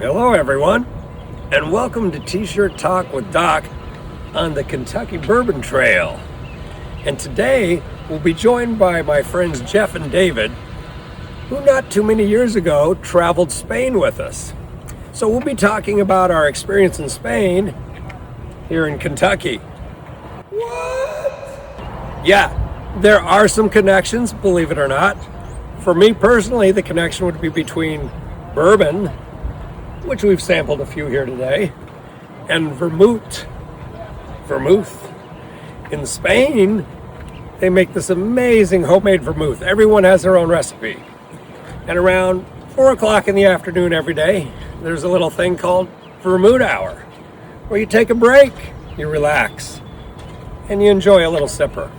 Hello, everyone, and welcome to T-Shirt Talk with Doc on the Kentucky Bourbon Trail. And today, we'll be joined by my friends Jeff and David, who not too many years ago traveled Spain with us. So we'll be talking about our experience in Spain here in Kentucky. What? Yeah, there are some connections, believe it or not. For me personally, the connection would be between bourbon, which we've sampled a few here today, and vermouth. In Spain, they make this amazing homemade vermouth. Everyone has their own recipe. And around 4 o'clock in the afternoon every day, there's a little thing called vermouth hour, where you take a break, you relax, and you enjoy a little sipper.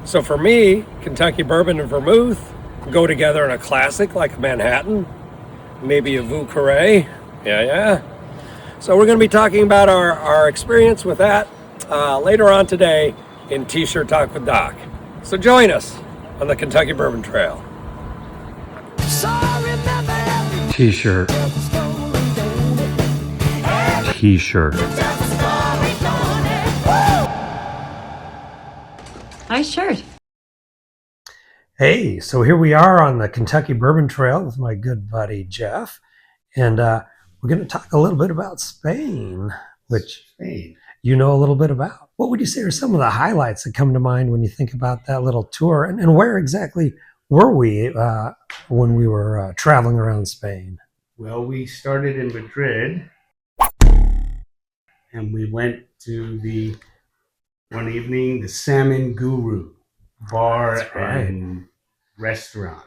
So for me, Kentucky bourbon and vermouth go together in a classic like a Manhattan, maybe a Vieux Carré. Yeah. So we're going to be talking about our experience with that later on today in T-Shirt Talk with Doc. So join us on the Kentucky Bourbon Trail. T-shirt. T-shirt. Nice shirt. Hey, so here we are on the Kentucky Bourbon Trail with my good buddy Jeff, and we're going to talk a little bit about Spain, which you know a little bit about. What would you say are some of the highlights that come to mind when you think about that little tour, and where exactly were we when we were traveling around Spain? Well, we started in Madrid, and we went to one evening, the Salmon Guru bar and restaurant,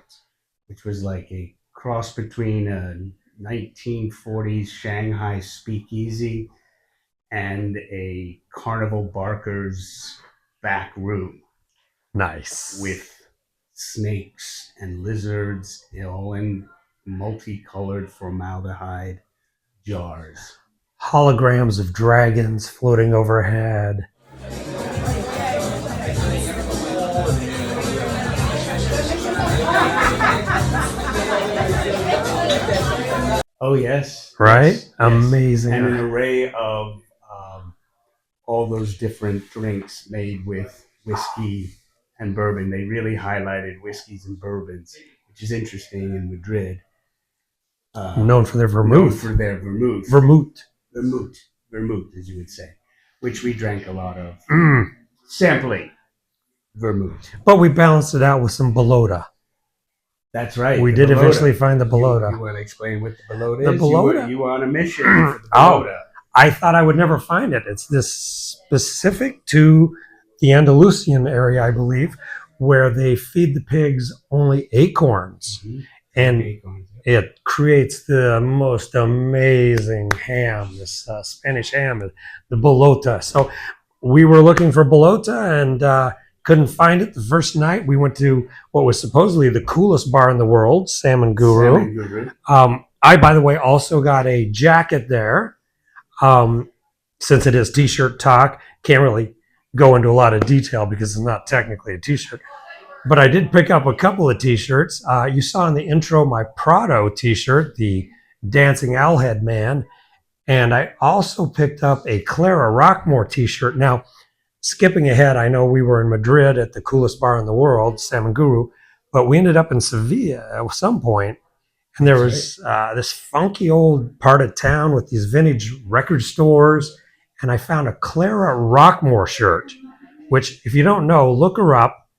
which was like a cross between a 1940s Shanghai speakeasy and a Carnival Barker's back room. Nice. With snakes and lizards, all in multicolored formaldehyde jars. Holograms of dragons floating overhead. Oh, yes. Right? Yes. Amazing. And an array of all those different drinks made with whiskey and bourbon. They really highlighted whiskeys and bourbons, which is interesting in Madrid. Known for their vermouth. Vermouth, as you would say, which we drank a lot of. Sampling vermouth. But we balanced it out with some Bellota. That's right. We did eventually find the Bellota. You want to explain what the Bellota is? The Bellota? You were on a mission for the Bellota. I thought I would never find it. It's this specific to the Andalusian area, I believe, where they feed the pigs only acorns. Mm-hmm. And it creates the most amazing ham, this Spanish ham, the Bellota. So we were looking for Bellota and couldn't find it the first night. We went to what was supposedly the coolest bar in the world, Salmon Guru. I, by the way, also got a jacket there. Since it is T-shirt talk, can't really go into a lot of detail because it's not technically a T-shirt. But I did pick up a couple of T-shirts. You saw in the intro my Prado T-shirt, the Dancing Owlhead Man. And I also picked up a Clara Rockmore T-shirt. Now, skipping ahead, I know we were in Madrid at the coolest bar in the world, Salmon Guru, but we ended up in Sevilla at some point. And there was this funky old part of town with these vintage record stores. And I found a Clara Rockmore shirt, which, if you don't know, look her up.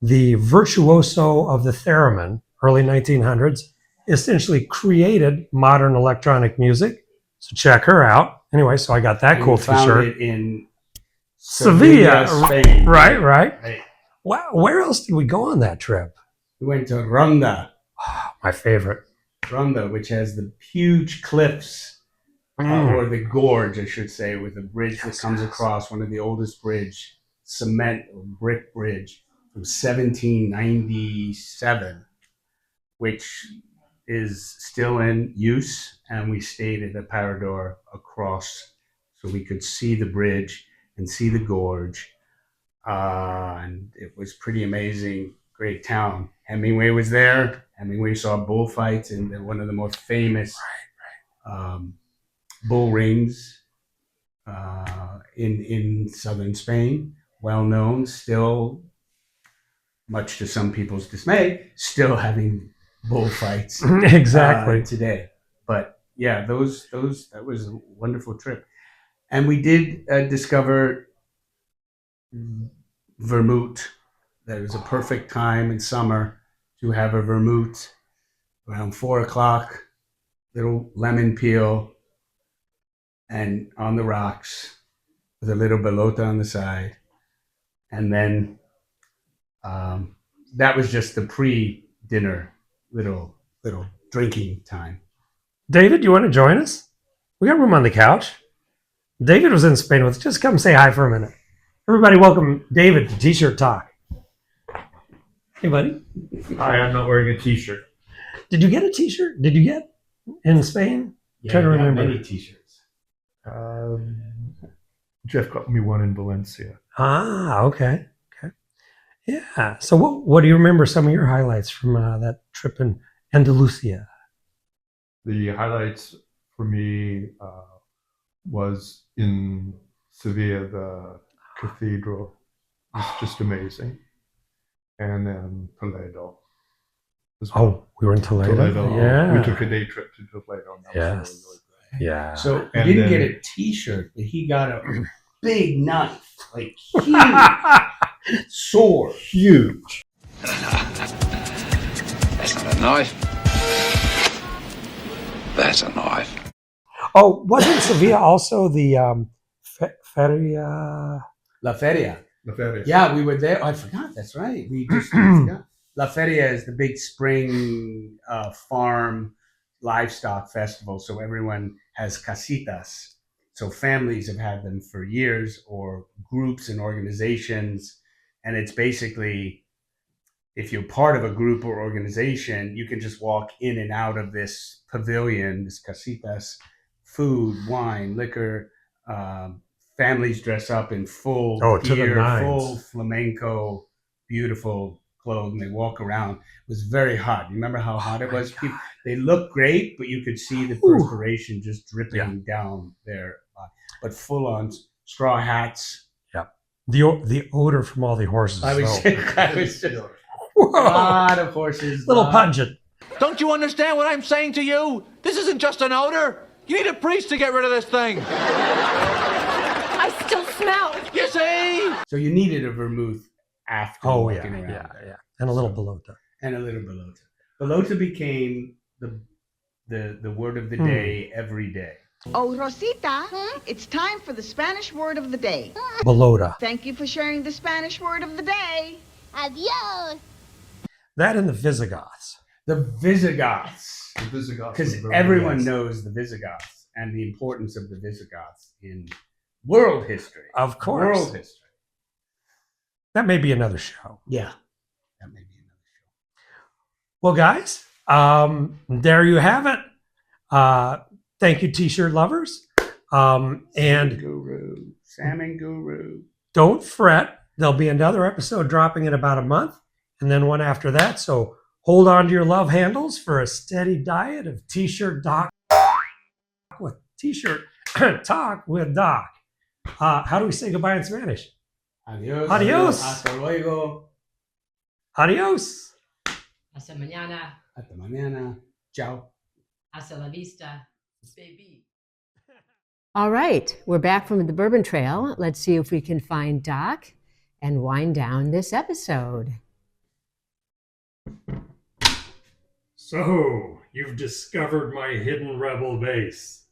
The virtuoso of the theremin, early 1900s, essentially created modern electronic music. So check her out. Anyway, so I got that cool T-shirt. Found it in Sevilla, Spain. Right. Wow, where else did we go on that trip? We went to Ronda. Oh, my favorite. Ronda, which has the huge cliffs, or the gorge, I should say, with a bridge that comes across, one of the oldest cement or brick bridge from 1797, which is still in use. And we stayed at the Parador across so we could see the bridge and see the gorge. And it was pretty amazing. Great town. Hemingway was there. Hemingway saw bullfights in one of the most famous bull rings in southern Spain, well known, still, much to some people's dismay, still having bullfights Exactly. today. But yeah, that was a wonderful trip, and we did discover vermouth. That was a perfect time in summer to have a vermouth around 4 o'clock. Little lemon peel, and on the rocks with a little balota on the side, and then that was just the pre-dinner little drinking time. David, you want to join us? We got room on the couch. David was in Spain with us. Just come say hi for a minute. Everybody welcome David to T-Shirt Talk. Hey, buddy. Hi, I'm not wearing a t-shirt. Did you get a T-shirt? Did you get in Spain? Yeah, Trying to you got remember. many T-shirts. Jeff got me one in Valencia. Ah, okay. Yeah. So what do you remember some of your highlights from that trip in Andalusia? The highlights for me was in Sevilla, the cathedral. It's just amazing. And then Toledo. as well. Oh, we were in Toledo. Yeah. We took a day trip to Toledo. And that was Yes. really, really great. Yeah. So he And didn't then- get a T-shirt, but he got a big knife, like huge sword. Huge. That's not a knife. That's a knife. Oh, wasn't Sevilla also the Feria? La Feria. The ferry. Yeah, we were there. I forgot. That's right. We just forgot. La Feria is the big spring farm livestock festival. So everyone has casitas. So families have had them for years, or groups and organizations. And it's basically, if you're part of a group or organization, you can just walk in and out of this pavilion, this casitas, food, wine, liquor. Families dress up in full To the gear, nines. full flamenco, beautiful clothes, and they walk around. It was very hot. You remember how hot it was? People, they look great, but you could see the perspiration just dripping down their body. But full on straw hats. The odor from all the horses. I was just a Whoa. lot of horses. Little lot- pungent. Don't you understand what I'm saying to you? This isn't just an odor. You need a priest to get rid of this thing. I still smell. You see? So you needed a vermouth after Oh, yeah. walking around. Yeah. And a little balota. And a little balota. Balota became the word of the day every day. Oh, Rosita, it's time for the Spanish word of the day. Balota. Thank you for sharing the Spanish word of the day. Adios. That and the Visigoths. The Visigoths. The Visigoths Because were very everyone nice. knows the Visigoths and the importance of the Visigoths in world history. Of course. World history. That may be another show. Yeah. That may be another show. Well, guys, there you have it. Thank you, T-shirt lovers. And Guru. Salmon Guru. don't fret. There'll be another episode dropping in about a month, and then one after that. So hold on to your love handles for a steady diet of T-shirt Doc with T-shirt Talk with Doc. How do we say goodbye in Spanish? Adios. Adios. Hasta luego. Adios. Hasta mañana. Hasta mañana. Ciao. Hasta la vista, baby. All right, we're back from the Bourbon Trail. Let's see if we can find Doc and wind down this episode. So, you've discovered my hidden rebel base.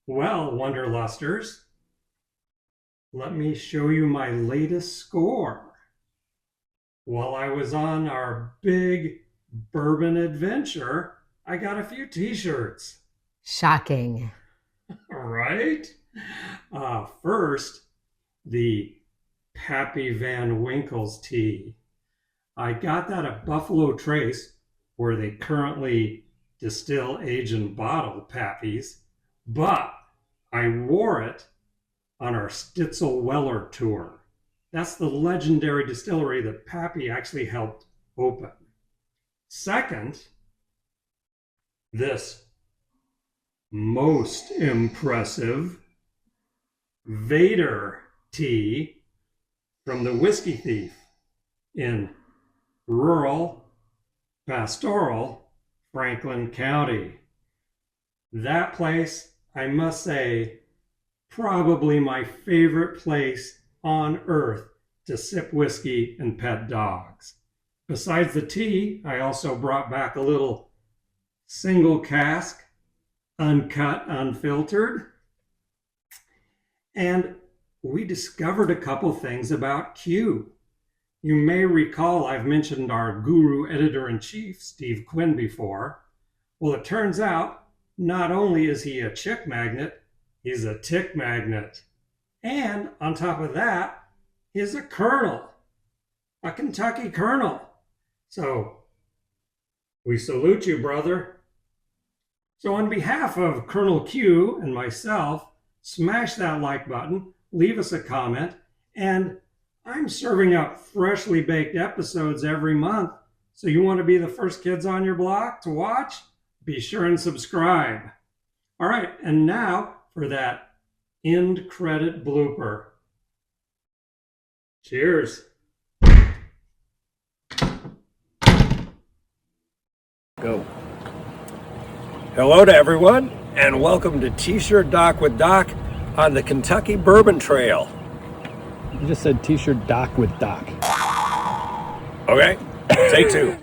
Well, Wonderlusters, let me show you my latest score. While I was on our big bourbon adventure, I got a few T-shirts. Shocking. Right? First, the Pappy Van Winkle's tea. I got that at Buffalo Trace, where they currently distill, age, and bottle Pappies, but I wore it on our Stitzel Weller tour. That's the legendary distillery that Pappy actually helped open. Second, this most impressive Vader tea from the Whiskey Thief in rural, pastoral Franklin County. That place, I must say, probably my favorite place on earth to sip whiskey and pet dogs. Besides the tea, I also brought back a little single cask, uncut, unfiltered. And we discovered a couple things about Q. You may recall I've mentioned our guru editor-in-chief, Steve Quinn, before. Well, it turns out not only is he a chick magnet, he's a tick magnet. And on top of that, he's a colonel, a Kentucky colonel. So we salute you, brother. So on behalf of Colonel Q and myself, smash that like button, leave us a comment, and I'm serving up freshly baked episodes every month. So you want to be the first kids on your block to watch? Be sure and subscribe. All right, and now for that end credit blooper. Cheers. Go. Hello to everyone, and welcome to T-Shirt Doc with Doc on the Kentucky Bourbon Trail. You just said T-shirt Doc with Doc. Okay, take two.